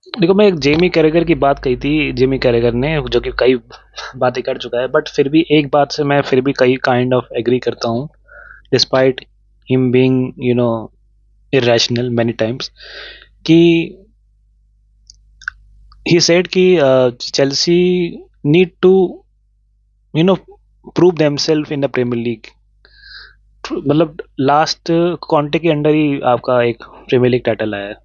देखो, मैं एक जेमी कैरेगर की बात कही थी, जेमी कैरेगर ने, जो कि कई बातें कर चुका है, बट फिर भी एक बात से मैं फिर भी कई काइंड ऑफ एग्री करता हूँ, despite him being irrational many times, कि he said कि Chelsea need to you know prove themselves in the Premier League। मतलब लास्ट कॉन्टे के अंडर ही आपका एक प्रीमियर लीग टाइटल आया है।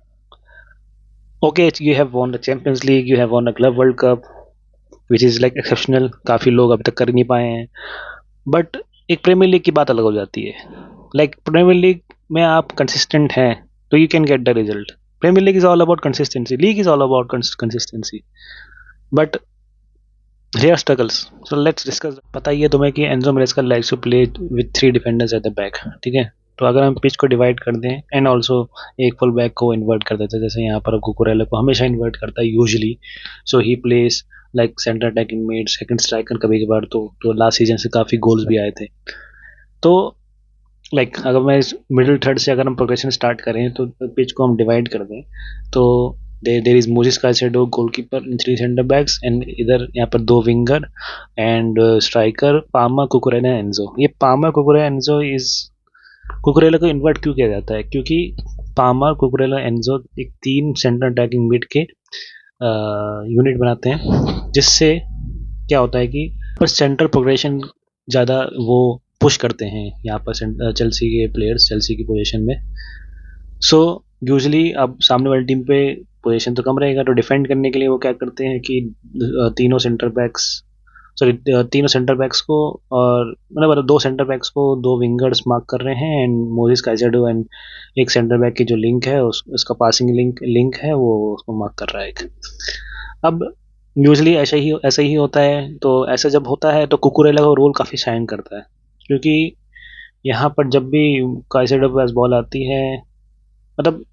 Okay, you have won the champions league, you have won the club world cup, which is like exceptional, काफ़ी लोग अभी तक कर नहीं पाए हैं। बट एक प्रीमियर लीग की बात अलग हो जाती है। लाइक प्रीमियर लीग में आप कंसिस्टेंट हैं तो you can get the result. Premier league is all about consistency, league is all about consistency, but rare struggles. So let's discuss. पता ही है तुम्हें कि Enzo Maresca likes to play with 3 defenders at the back, ठीक है। तो अगर हम पिच को डिवाइड कर दें एंड ऑल्सो एक फुल बैक को इन्वर्ट कर देते हैं, जैसे यहाँ पर कुकुरेला को हमेशा इन्वर्ट करता है usually, so he place like centre attacking mid, second striker कभी कभार। तो लास्ट सीजन से काफ़ी गोल्स भी आए थे। तो अगर मैं इस मिडिल थर्ड से अगर हम प्रोग्रेशन स्टार्ट करें तो पिच को हम डिवाइड कर दें, तो there is Moises Caicedo goalkeeper in 3 centre backs, and इधर यहाँ पर 2 winger and striker Palmer Cucurella Enzo. ये Palmer Cucurella Enzo is, Cucurella को इन्वर्ट क्यों किया जाता है? क्योंकि पामा कुकुरेला एंजो एक 3 सेंटर अटैकिंग मिड के यूनिट बनाते हैं, जिससे क्या होता है कि बस सेंटर प्रोग्रेशन ज़्यादा वो पुश करते हैं यहाँ पर चेल्सी के प्लेयर्स, चेल्सी की पोजीशन में। सो यूजली अब सामने वाली टीम पे पोजीशन तो कम रहेगा, तो डिफेंड करने के लिए वो क्या करते हैं कि तीनों सेंटर बैक्स, सॉरी तीनों सेंटर बैक्स को, और मतलब 2 सेंटर बैक्स को 2 विंगर्स मार्क कर रहे हैं, एंड मोजिस काइसेडो एंड एक सेंटर बैक की जो लिंक है उसका पासिंग लिंक है वो उसको मार्क कर रहा है एक। अब यूजली ऐसा ही होता है। तो ऐसा जब होता है तो कुकुरेला का रोल काफ़ी शाइन करता है, क्योंकि यहाँ पर जब भी काइसेडो के पास बॉल आती है, मतलब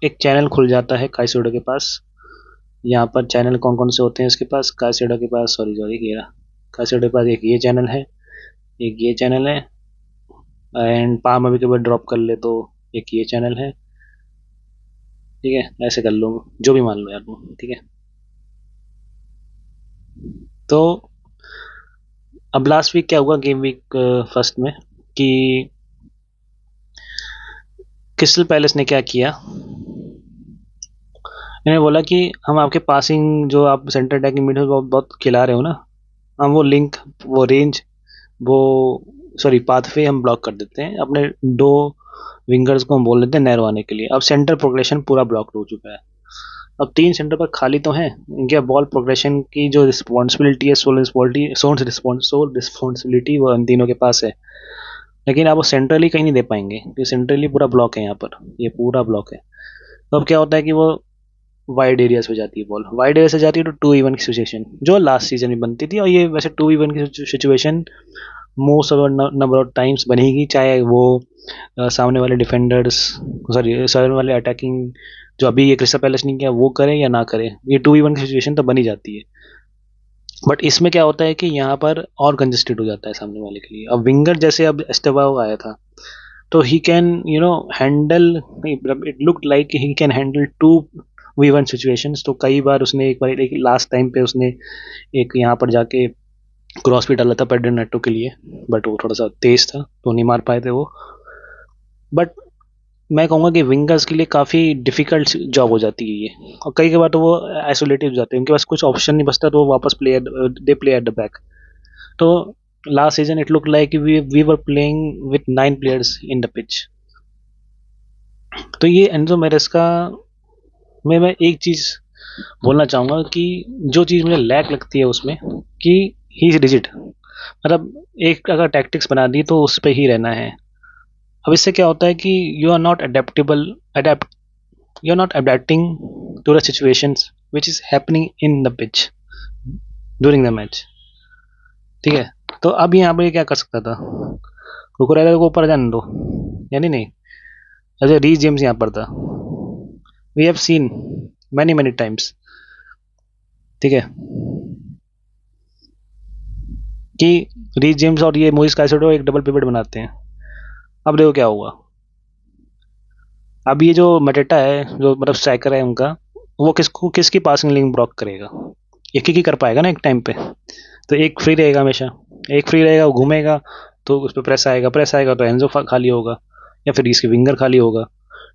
एक चैनल खुल जाता है काइसेडो के पास। यहाँ पर चैनल कौन कौन से होते हैं इसके पास, काइसेडो के पास, सॉरी सॉरी ये रहा, काइसेडो के पास एक ये चैनल है, एक ये चैनल है, एंड पाम अभी के बाद ड्रॉप कर ले तो एक ये चैनल है, ठीक है। ऐसे कर लो, जो भी मान लो यार तुम, ठीक है। तो अब लास्ट वीक क्या हुआ, गेम वीक फर्स्ट में, कि क्रिस्टल पैलेस ने क्या किया, मैंने बोला कि हम आपके पासिंग जो आप सेंटर अटैकिंग मिड बहुत बहुत खिला रहे हो ना, हम वो लिंक, वो रेंज, वो सॉरी पाथवे हम ब्लॉक कर देते हैं, अपने 2 विंगर्स को हम बोल देते हैं नैरो आने के लिए। अब सेंटर प्रोग्रेशन पूरा ब्लॉक हो चुका है। अब 3 सेंटर पर खाली तो हैं, इनके बॉल प्रोग्रेशन की जो रिस्पॉन्सिबिलिटी है, सोल रिस्पॉन्सिबिलिटी वो इन तीनों के पास है। लेकिन आप वो सेंट्रली कहीं नहीं दे पाएंगे, क्योंकि सेंट्रली पूरा ब्लॉक है यहाँ पर, ये पूरा ब्लॉक है। तो अब क्या होता है कि वो वाइड एरिया से जाती है, बॉल वाइड एरिया से जाती है तो 2v1 की सिचुएशन जो लास्ट सीजन में बनती थी, और ये वैसे 2v1 की situation most of number of times बनेगी, चाहे वो सामने वाले डिफेंडर्स, सॉरी सामने वाले अटैकिंग, जो अभी ये क्रिस्टल पैलेस नहीं किया वो करें या ना करें, ये 2v1 की सिचुएशन तो बनी जाती है। बट इसमें क्या होता है कि यहाँ पर और कंजेस्टेड हो जाता है सामने वाले के लिए। अब विंगर जैसे अब एस्टेबाओ आया था, तो he can handle, it look like he can handle 2v1 situations. तो कई बार उसने एक बार, एक लास्ट टाइम पे उसने एक यहाँ पर जाके क्रॉस भी डाला था पेड्रो नेटो के लिए, बट वो थोड़ा सा तेज था तो नहीं मार पाए थे वो। बट मैं कहूँगा कि विंगर्स के लिए काफ़ी डिफिकल्ट जॉब हो जाती है ये, और कई बार तो वो आइसोलेटेड हो जाते हैं, उनके पास कुछ ऑप्शन नहीं बचता, तो वो वापस they play at the back. तो last season it look like we were playing with 9 players in the pitch. तो ये एंजो मैरेस्का में मैं एक चीज़ बोलना चाहूँगा कि जो चीज़ मुझे लैक लगती है उसमें, कि ही इज रिजिड। मतलब एक अगर टैक्टिक्स बना दी तो उस पर ही रहना है। अब इससे क्या होता है कि you are not adaptable, adapt you are not adapting to the situations which is happening in the pitch during the match, ठीक है। तो अब यहाँ पर क्या कर सकता था, कुकुरेला को ऊपर जाने दो, यानी नहीं, जैसे रीस जेम्स यहाँ पर था, we have seen many many times, ठीक है, कि रीस जेम्स और ये मोइस काइसेडो एक डबल पिवट बनाते हैं। अब देखो क्या हुआ। अब ये जो मटेटा है, जो मतलब स्ट्राइकर है उनका, वो किसकी पासिंग लिंक ब्लॉक करेगा? एक ही कर पाएगा ना एक टाइम पे। तो एक फ्री रहेगा हमेशा, एक फ्री रहेगा, वो घूमेगा तो उस पर प्रेस आएगा तो एंजो खाली होगा, या फिर इसके विंगर खाली होगा।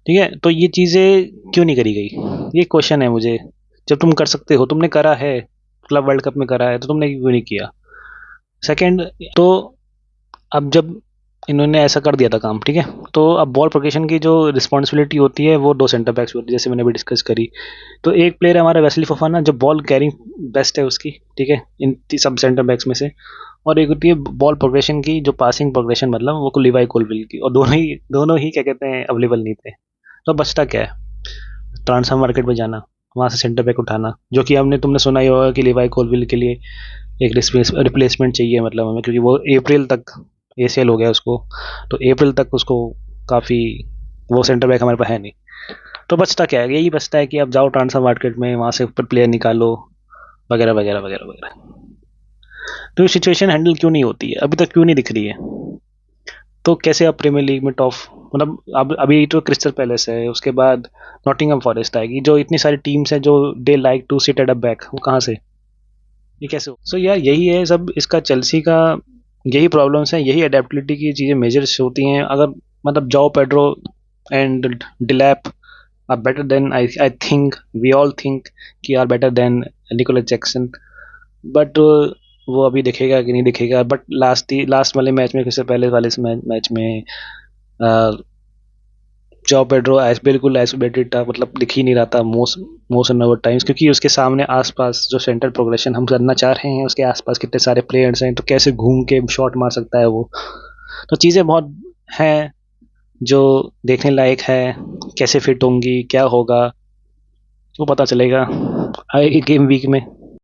ठीक है, तो ये चीज़ें क्यों नहीं करी गई, ये क्वेश्चन है मुझे। जब तुम कर सकते हो, तुमने करा है, क्लब वर्ल्ड कप में करा है, तो तुमने क्यों नहीं किया? सेकंड, तो अब जब इन्होंने ऐसा कर दिया था काम, ठीक है, तो अब बॉल प्रोटेक्शन की जो रिस्पॉन्सिबिलिटी होती है वो दो सेंटर बैक्स होती है, जैसे मैंने अभी डिस्कस करी। तो एक प्लेयर है हमारा वेस्ली फोफाना, जो बॉल कैरिंग बेस्ट है उसकी, ठीक है, इन सब सेंटर बैक्स में से। और एक होती है बॉल प्रोग्रेशन की, जो पासिंग प्रोग्रेशन, मतलब वो लिवाई कोलविल की, और दोनों ही क्या कहते हैं, अवेलेबल नहीं थे। तो बचता क्या है? ट्रांसफर मार्केट में जाना, वहाँ से सेंटर बैक उठाना, जो कि हमने तुमने सुना ही होगा कि लिवाई कोलविल के लिए एक रिप्लेसमेंट चाहिए, मतलब हमें, क्योंकि वो अप्रैल तक एसीएल हो गया उसको, तो अप्रैल तक उसको काफ़ी, वो सेंटर बैक हमारे पास है नहीं। तो बचता क्या है? यही बचता है कि आप जाओ ट्रांसफर मार्केट में, वहाँ से ऊपर प्लेयर निकालो, वगैरह वगैरह वगैरह वगैरह। तो ये सिचुएशन हैंडल क्यों नहीं होती है अभी तक, क्यों नहीं दिख रही है? तो कैसे आप प्रीमियर लीग में टॉप, मतलब अब अभी तो क्रिस्टल पैलेस है, उसके बाद नॉटिंघम फॉरेस्ट आएगी, जो इतनी सारी टीम्स हैं जो they like to sit at a back, वो कहाँ से, ये कैसे हो? सो यार यही है सब इसका, चेल्सी का यही प्रॉब्लम्स हैं, यही अडेप्टबिलिटी की चीज़ें मेजर्स होती हैं। अगर मतलब जाओ Pedro and Delap are better than, I think, we all think कि are better than Nicolas Jackson, but वो अभी दिखेगा कि नहीं दिखेगा। बट लास्ट वाले मैच में, इससे पहले वाले मैच में जॉ पेड्रो बिल्कुल आइसोलेटेड था, मतलब दिख ही नहीं रहा था मोस्ट नंबर टाइम्स, क्योंकि उसके सामने आसपास जो सेंटर प्रोग्रेशन हम करना चाह रहे हैं, उसके आसपास कितने सारे प्लेयर्स हैं, तो कैसे घूम के शॉट मार सकता है वो। तो चीज़ें बहुत हैं जो देखने लायक है, कैसे फिट होंगी, क्या होगा, वो पता चलेगा आए गेम वीक में।